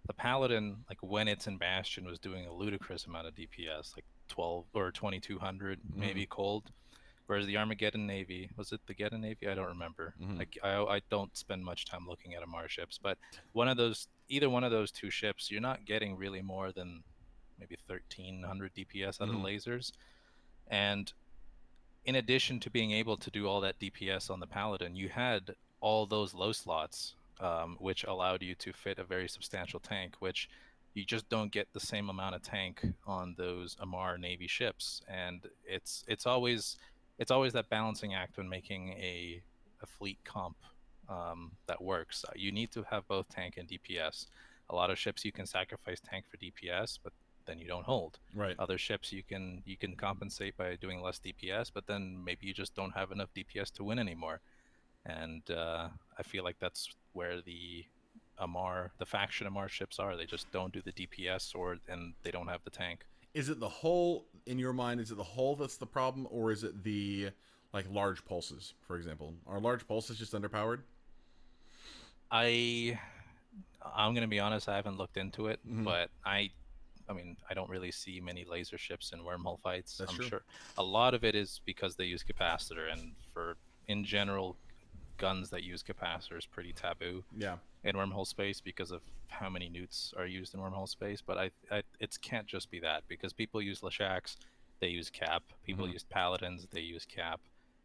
the Paladin, like when it's in Bastion, was doing a ludicrous amount of DPS, like 12 or 2,200 maybe cold. Whereas the Armageddon Navy, was it the Geddon Navy? I don't remember. I don't spend much time looking at MR ships, but either one of those two ships, you're not getting really more than maybe 1,300 DPS out of the lasers. And in addition to being able to do all that DPS on the Paladin, you had all those low slots, which allowed you to fit a very substantial tank, which you just don't get the same amount of tank on those MR Navy ships. And it's always that balancing act when making a fleet comp that works. You need to have both tank and DPS. A lot of ships you can sacrifice tank for DPS, but then you don't hold. Right. Other ships you can compensate by doing less DPS, but then maybe you just don't have enough DPS to win anymore. And I feel like that's where the faction MR ships are. They just don't do the DPS, and they don't have the tank. Is it the hull, in your mind, is it the hull that's the problem, or is it the large pulses, for example? Are large pulses just underpowered? I'm gonna be honest, I haven't looked into it, but I mean, I don't really see many laser ships in wormhole fights. That's true. Sure a lot of it is because they use capacitor, and in general, guns that use capacitor is pretty taboo. Yeah. In wormhole space because of how many newts are used in wormhole space, but it can't just be that, because people use Lashaks, they use cap. People use Paladins, they use cap.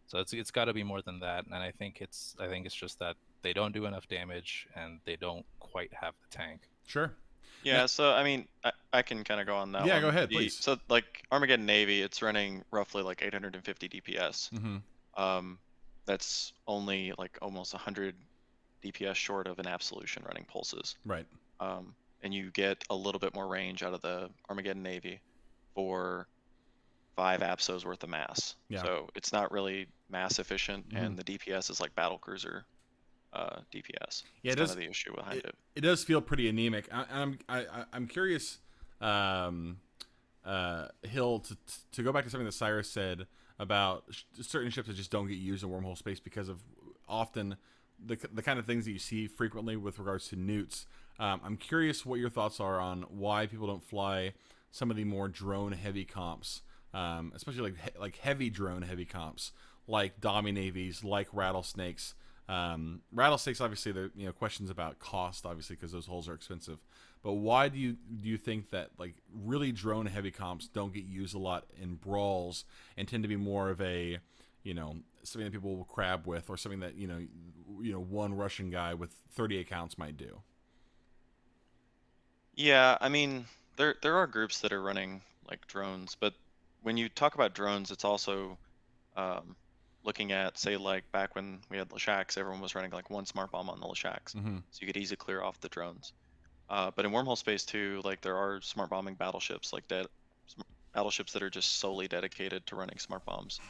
So it's got to be more than that, and I think it's just that they don't do enough damage and they don't quite have the tank. Sure. Yeah, so I mean, I can kind of go on that one. Yeah, go ahead, please. So like Armageddon Navy, it's running roughly like 850 DPS. That's only like almost 100 DPS short of an Absolution running pulses. Right. And you get a little bit more range out of the Armageddon Navy for 5 Absos worth of mass. Yeah. So it's not really mass efficient, and the DPS is like battle-cruiser DPS. Yeah, that's kind of the issue behind it. It does feel pretty anemic. I'm curious, Hill, to go back to something that Cyrus said about certain ships that just don't get used in wormhole space because of often the kind of things that you see frequently with regards to newts. I'm curious what your thoughts are on why people don't fly some of the more drone heavy comps, especially like heavy drone heavy comps, like Domi Navies, like Rattlesnakes, Rattlesnakes, obviously, there questions about cost, obviously, because those holes are expensive. But why do you think that like really drone heavy comps don't get used a lot in brawls and tend to be more of a something that people will crab with, or something that one Russian guy with 30 accounts might do? Yeah, I mean, there are groups that are running like drones, but when you talk about drones, it's also um, looking at, say, like back when we had Lashaks, everyone was running like one smart bomb on the Lashaks, Mm-hmm. so you could easily clear off the drones. But in Wormhole space too, like there are smart bombing battleships, like battleships that are just solely dedicated to running smart bombs,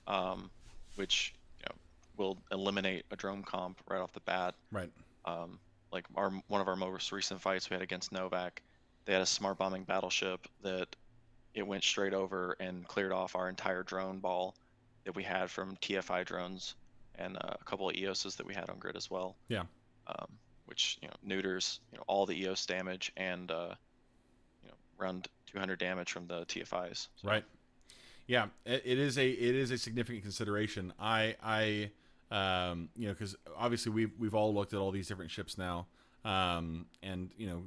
um, which will eliminate a drone comp right off the bat. Right. Um, like one of our most recent fights we had against Novak, they had a smart bombing battleship that it went straight over and cleared off our entire drone ball that we had from TFI drones and a couple of EOSs that we had on grid as well. Yeah. Which neuters all the EOS damage and around 200 damage from the TFIs. So. Right. Yeah, it is a significant consideration. Because obviously we've all looked at all these different ships now, and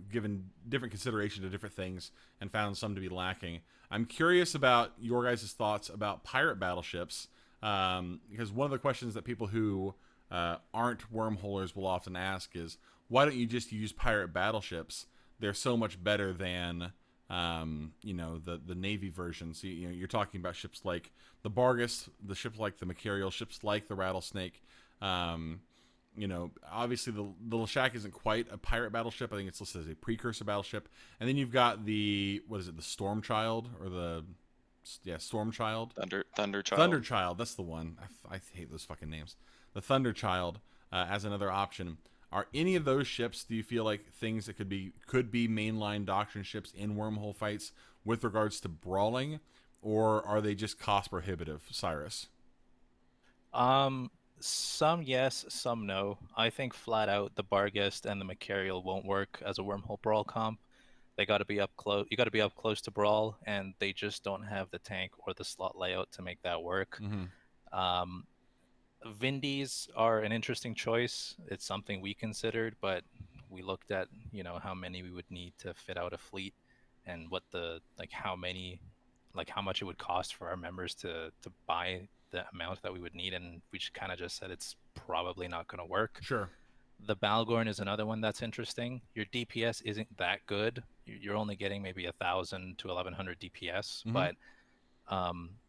given different consideration to different things and found some to be lacking. I'm curious about your guys' thoughts about pirate battleships, because one of the questions that people who aren't wormholers will often ask is, why don't you just use pirate battleships? They're so much better than the Navy version. So you're talking about ships like the Bargus, the ships like the Mercurial, ships like the Rattlesnake. Obviously the Lashak isn't quite a pirate battleship. I think it's listed as a precursor battleship. And then you've got the Stormchild, or the Stormchild. Thunderchild. Thunderchild, that's the one. I hate those fucking names. The Thunderchild as another option. Are any of those ships, do you feel like things that could be mainline doctrine ships in Wormhole fights with regards to brawling, or are they just cost prohibitive, Cyrus? Some yes, some no. I think flat out the Barghest and the Mercurial won't work as a Wormhole brawl comp. They got to be up close. You got to be up close to brawl, and they just don't have the tank or the slot layout to make that work. Mm-hmm. Vindies are an interesting choice. It's something we considered, but we looked at how many we would need to fit out a fleet, and what how much it would cost for our members to buy the amount that we would need, and we just kind of just said it's probably not going to work. Sure. The Balgorn is another one that's interesting. Your DPS isn't that good. You're only getting maybe 1,000 to 1,100 DPS, Mm-hmm. but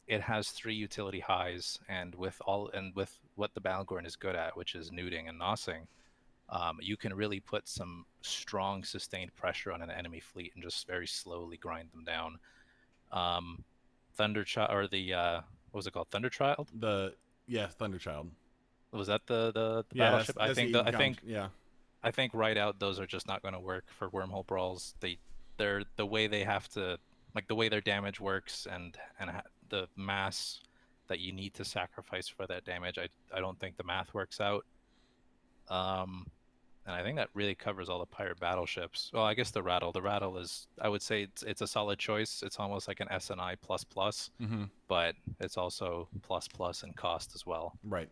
it has 3 utility highs, and with what the Balgorn is good at, which is neuting and nosing, you can really put some strong sustained pressure on an enemy fleet and just very slowly grind them down. Thunderchild, or the what was it called? Thunderchild? Thunderchild. Was that the Yeah, battleship? yeah. I think right out those are just not going to work for Wormhole brawls. They're the way they have to, like the way their damage works, and the mass that you need to sacrifice for that damage. I don't think the math works out. And I think that really covers all the pirate battleships. Well, I guess the Rattle. The Rattle is, I would say, it's a solid choice. It's almost like an SNI plus plus, but it's also plus plus in cost as well. Right.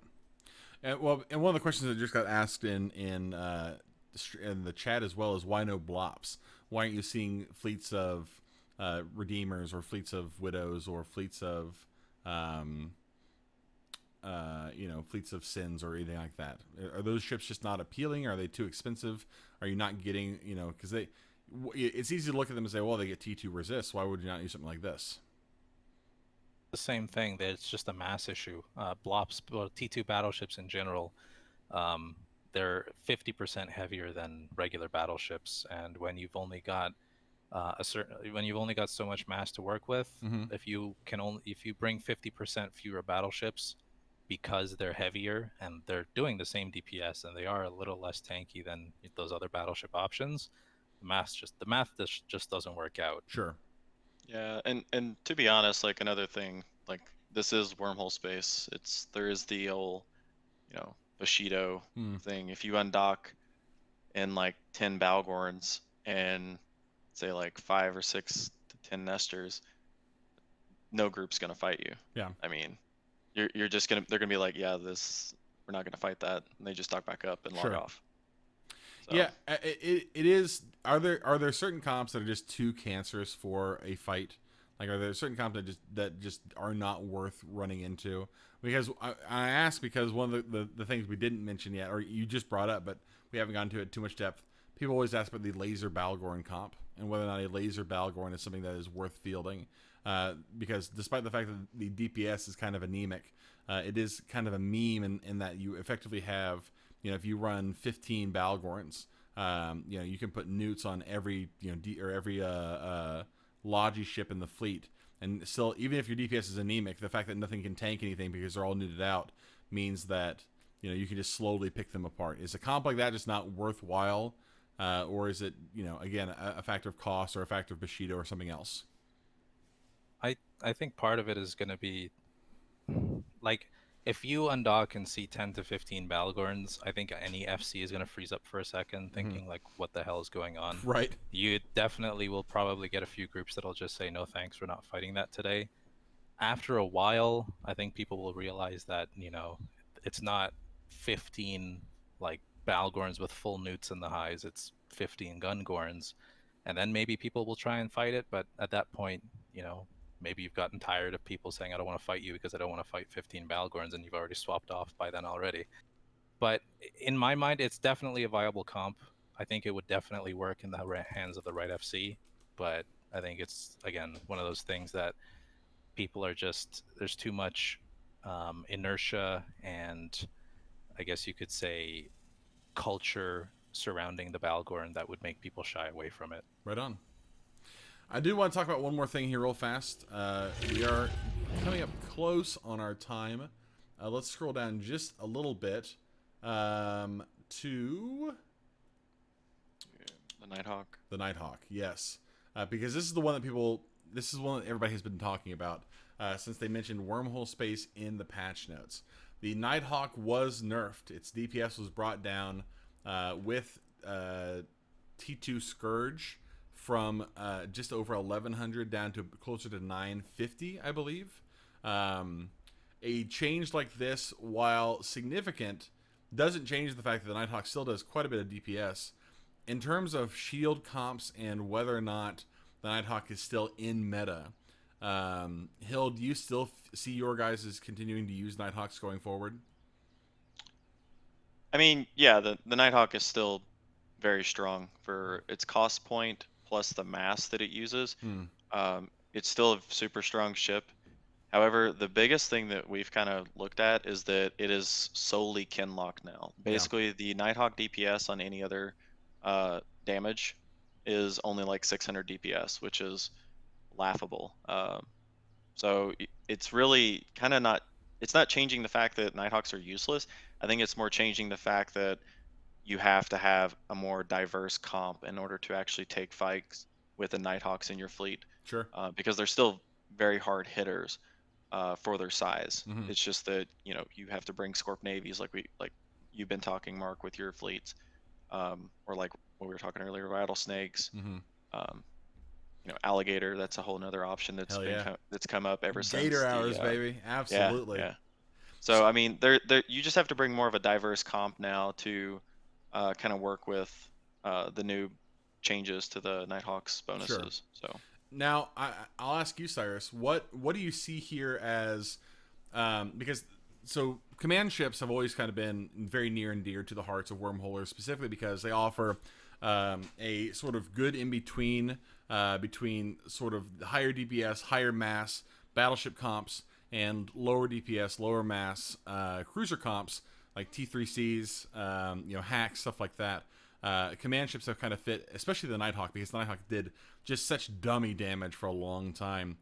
And one of the questions that just got asked in the chat as well is, why no blops? Why aren't you seeing fleets of Redeemers, or fleets of Widows, or fleets of fleets of Sins, or anything like that? Are those ships just not appealing? Are they too expensive? Are you not getting, because it's easy to look at them and say, well, they get T2 resist. Why would you not use something like this? The same thing, that it's just a mass issue. Blops, well, T2 battleships in general, they're 50% heavier than regular battleships, and when you've only got so much mass to work with, if you bring 50% fewer battleships, because they're heavier and they're doing the same DPS and they are a little less tanky than those other battleship options, the math just doesn't work out. Sure. Yeah, and to be honest, like another thing, like this is Wormhole space. There is the old, Bushido thing. If you undock in like 10 Balgorns and say like 5 or 6 to 10 Nestors, no group's gonna fight you. Yeah. I mean, they're gonna be like, yeah, this we're not going to fight that. And they just dock back up and log Sure. off. So, Yeah, it is. Are there certain comps that are just too cancerous for a fight? Like, are there certain comps that just are not worth running into? Because I ask because one of the things we didn't mention yet, or you just brought up, but we haven't gone into it too much depth. People always ask about the laser Balgorn comp and whether or not a laser Balgorn is something that is worth fielding. Because despite the fact that the DPS is kind of anemic, it is kind of a meme in that you effectively have, if you run 15 Balgorns, you can put newts on every, every Logi ship in the fleet. And still, even if your DPS is anemic, the fact that nothing can tank anything because they're all neuted out means that, you can just slowly pick them apart. Is a comp like that just not worthwhile? Or is it, again, a factor of cost or a factor of Bushido or something else? I think part of it is going to be like if you undock and see 10 to 15 Balgorns, I think any FC is going to freeze up for a second, thinking like, what the hell is going on? Right. You definitely will probably get a few groups that'll just say, no thanks, we're not fighting that today. After a while, I think people will realize that, it's not 15 like Balgorns with full newts in the highs, it's 15 Gungorns. And then maybe people will try and fight it, but at that point, maybe you've gotten tired of people saying, I don't want to fight you because I don't want to fight 15 Balgorns, and you've already swapped off by then already. But in my mind, it's definitely a viable comp. I think it would definitely work in the hands of the right FC, but I think it's, again, one of those things that people are just, there's too much inertia and I guess you could say culture surrounding the Balgorn that would make people shy away from it. Right on. I do want to talk about one more thing here real fast. We are coming up close on our time. Let's scroll down just a little bit to the Nighthawk. the Nighthawk, yes. Because this is the one that everybody has been talking about since they mentioned Wormhole space in the patch notes. The Nighthawk was nerfed. Its DPS was brought down with T2 Scourge from just over 1100 down to closer to 950, I believe. A change like this, while significant, doesn't change the fact that the Nighthawk still does quite a bit of DPS. In terms of shield comps and whether or not the Nighthawk is still in meta, Hill, do you still see your guys as continuing to use Nighthawks going forward? I mean, yeah, the Nighthawk is still very strong for its cost point plus the mass that it uses. It's still a super strong ship. However, the biggest thing that we've kind of looked at is that it is solely kinlock now. Basically, the Nighthawk DPS on any other damage is only like 600 DPS, which is laughable. So it's really kind of not. It's not changing the fact that Nighthawks are useless. I think it's more changing the fact that you have to have a more diverse comp in order to actually take fights with the Nighthawks in your fleet. Sure. Because they're still very hard hitters for their size. It's just that you have to bring Scorp navies like you've been talking, Mark, with your fleets, or like what we were talking earlier, rattlesnakes. Alligator. That's a whole nother option that's come up ever since. Gator hours, baby. Absolutely. Yeah. So I mean, you just have to bring more of a diverse comp now to kind of work with the new changes to the Nighthawks bonuses. Sure. So now I'll ask you, Cyrus, what do you see here as because command ships have always kind of been very near and dear to the hearts of wormholers, specifically because they offer a sort of good in between between sort of higher DPS, higher mass battleship comps and lower DPS, lower mass cruiser comps like T3Cs, hacks, stuff like that. Command ships have kind of fit, especially the Nighthawk, because the Nighthawk did just such dummy damage for a long time.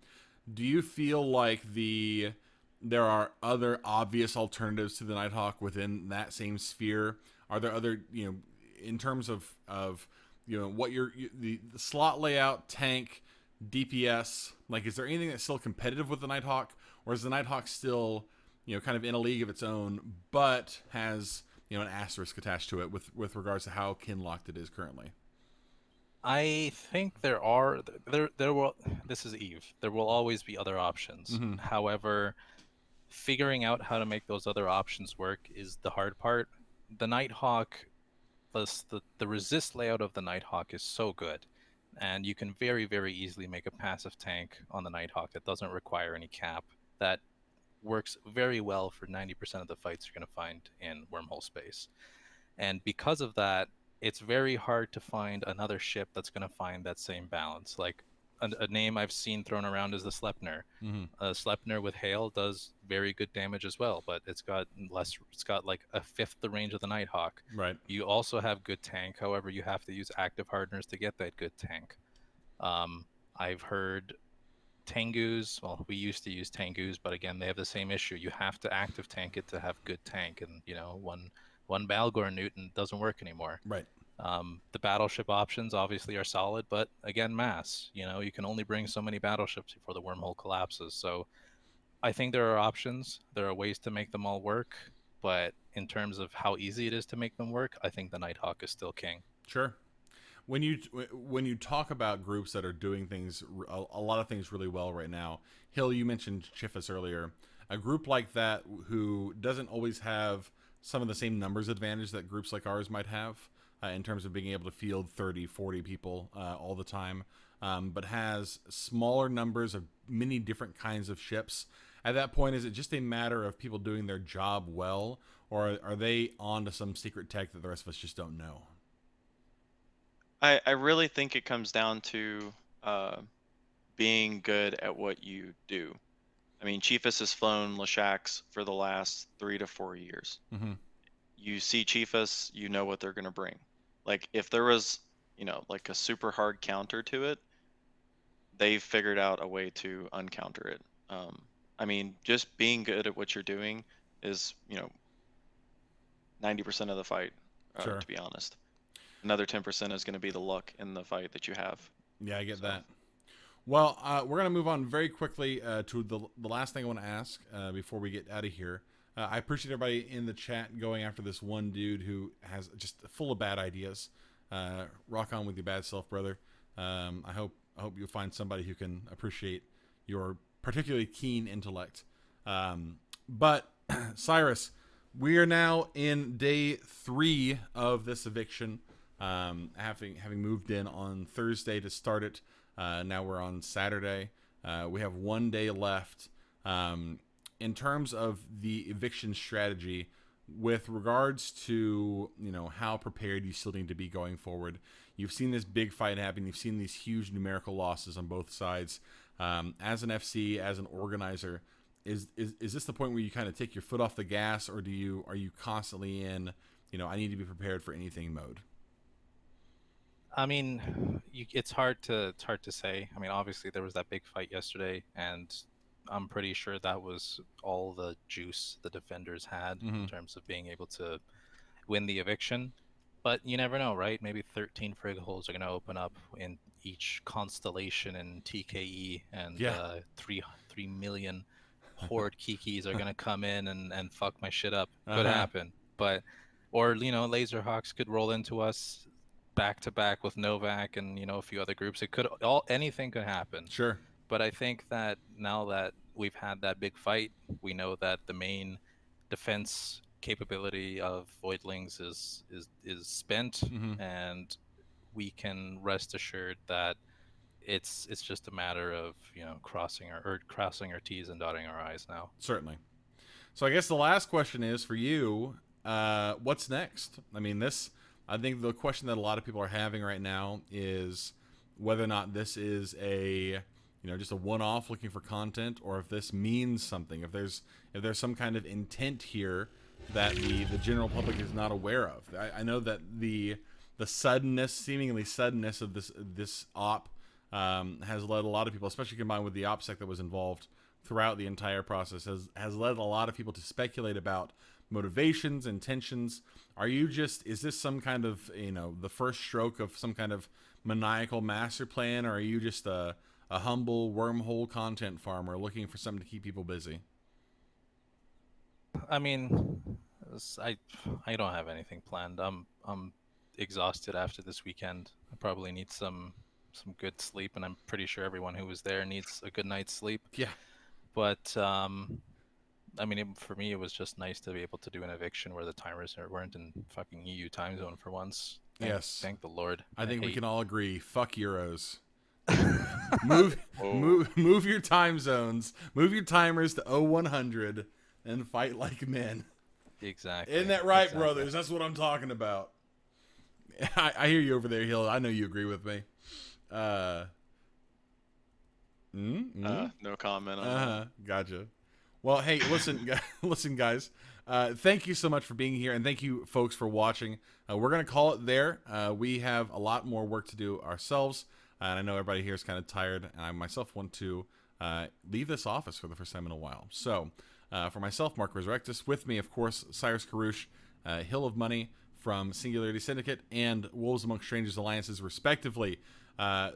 Do you feel like there are other obvious alternatives to the Nighthawk within that same sphere? Are there other, in terms of what the slot layout, tank, DPS, like, is there anything that's still competitive with the Nighthawk, or is the Nighthawk still, kind of in a league of its own, but has, an asterisk attached to it with regards to how kinlocked it is currently? I think there will, this is Eve, there will always be other options. However, figuring out how to make those other options work is the hard part. The Nighthawk, the resist layout of the Nighthawk is so good, and you can very, very easily make a passive tank on the Nighthawk that doesn't require any cap, that works very well for 90% of the fights you're going to find in Wormhole space. And because of that, it's very hard to find another ship that's going to find that same balance. Like a name I've seen thrown around is the Sleipnir. Sleipnir with hail does very good damage as well, but it's got less. It's got like a fifth the range of the Nighthawk. Right. You also have good tank. However, you have to use active hardeners to get that good tank. I've heard Tengus. Well, we used to use Tengus, but again, they have the same issue. You have to active tank it to have good tank, and one Balgor Newton doesn't work anymore. Right. The battleship options obviously are solid, but again, mass. You can only bring so many battleships before the wormhole collapses. So I think there are options. There are ways to make them all work, but in terms of how easy it is to make them work, I think the Nighthawk is still king. Sure. When you talk about groups that are doing things, a lot of things really well right now, Hill, you mentioned Chifis earlier. A group like that who doesn't always have some of the same numbers advantage that groups like ours might have in terms of being able to field 30, 40 people all the time, but has smaller numbers of many different kinds of ships. At that point, is it just a matter of people doing their job well, or are they on to some secret tech that the rest of us just don't know? I really think it comes down to being good at what you do. I mean, Chiefus has flown Lashaks for the last 3 to 4 years. Mm-hmm. You see Chiefus, you know what they're going to bring. Like, if there was, like a super hard counter to it, they've figured out a way to uncounter it. I mean, just being good at what you're doing is, 90% of the fight, Sure. to be honest. Another 10% is going to be the luck in the fight that you have. Yeah, I get that. Well, we're going to move on very quickly to the last thing I want to ask before we get out of here. I appreciate everybody in the chat going after this one dude who has just full of bad ideas. Rock on with your bad self, brother. I hope you'll find somebody who can appreciate your particularly keen intellect. But Cyrus, we are now in day 3 of this eviction. Having moved in on Thursday to start it, now we're on Saturday. We have 1 day left. In terms of the eviction strategy, with regards to how prepared you still need to be going forward, you've seen this big fight happen. You've seen these huge numerical losses on both sides. As an FC, as an organizer, is this the point where you kind of take your foot off the gas, or are you constantly in I need to be prepared for anything mode? I mean, it's hard to say. I mean, obviously there was that big fight yesterday, and I'm pretty sure that was all the juice the defenders had in terms of being able to win the eviction. But you never know, right? Maybe 13 frig holes are going to open up in each constellation in TKE, and 3 million horde kikis are going to come in and fuck my shit up. Could happen. But, or, Laserhawks could roll into us back to back with Novak and a few other groups. It could anything could happen. Sure. But I think that now that we've had that big fight, we know that the main defense capability of Voidlings is spent, and we can rest assured that it's just a matter of crossing our T's and dotting our I's now. Certainly. So I guess the last question is for you, what's next? I mean, I think the question that a lot of people are having right now is whether or not this is just a one-off looking for content, or if this means something, if there's some kind of intent here that the general public is not aware of. I know that the seemingly suddenness of this op has led a lot of people, especially combined with the OPSEC that was involved throughout the entire process, has led a lot of people to speculate about motivations, intentions. Is this some kind of the first stroke of some kind of maniacal master plan, or are you just a humble wormhole content farmer looking for something to keep people busy? I mean, I don't have anything planned. I'm exhausted after this weekend. I probably need some good sleep, and I'm pretty sure everyone who was there needs a good night's sleep. Yeah. But I mean, for me, it was just nice to be able to do an eviction where the timers weren't in fucking EU time zone for once. Yes. Thank the Lord. I think we hate- can all agree. Fuck Euros. Oh. Move your time zones. Move your timers to 0100 and fight like men. Exactly. Isn't that right, exactly. brothers? That's what I'm talking about. I hear you over there, Hill. I know you agree with me. No comment on that. Gotcha. Well, hey, listen, guys. Thank you so much for being here, and thank you, folks, for watching. We're gonna call it there. We have a lot more work to do ourselves, and I know everybody here is kind of tired, and I myself want to leave this office for the first time in a while. So, for myself, Mark Resurrectus, with me, of course, Cyrus Karush, Hill of Money from Singularity Syndicate, and Wolves Among Strangers Alliances, respectively.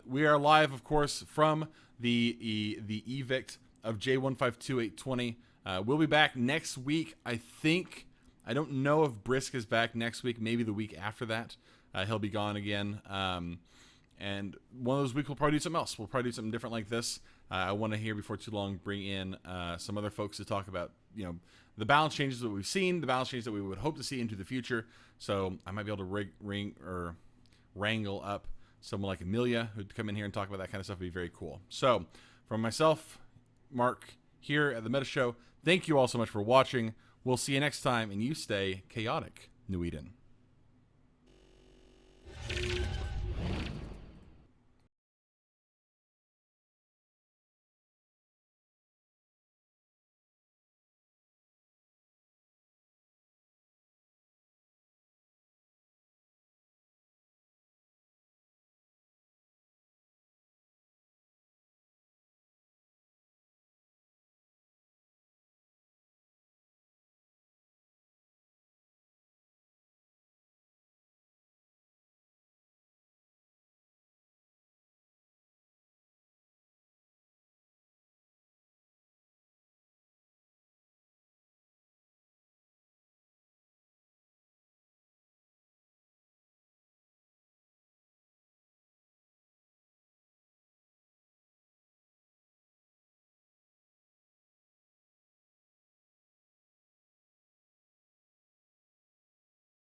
We are live, of course, from the Evict of J152820. We'll be back next week, I think. I don't know if Brisc is back next week. Maybe the week after that. He'll be gone again. And one of those weeks we'll probably do something else. We'll probably do something different like this. I want to hear before too long bring in some other folks to talk about, the balance changes that we've seen, the balance changes that we would hope to see into the future. So I might be able to wrangle up someone like Amelia who'd come in here and talk about that kind of stuff. Would be very cool. So from myself, Mark, here at the Meta Show, thank you all so much for watching. We'll see you next time, and you stay chaotic, New Eden.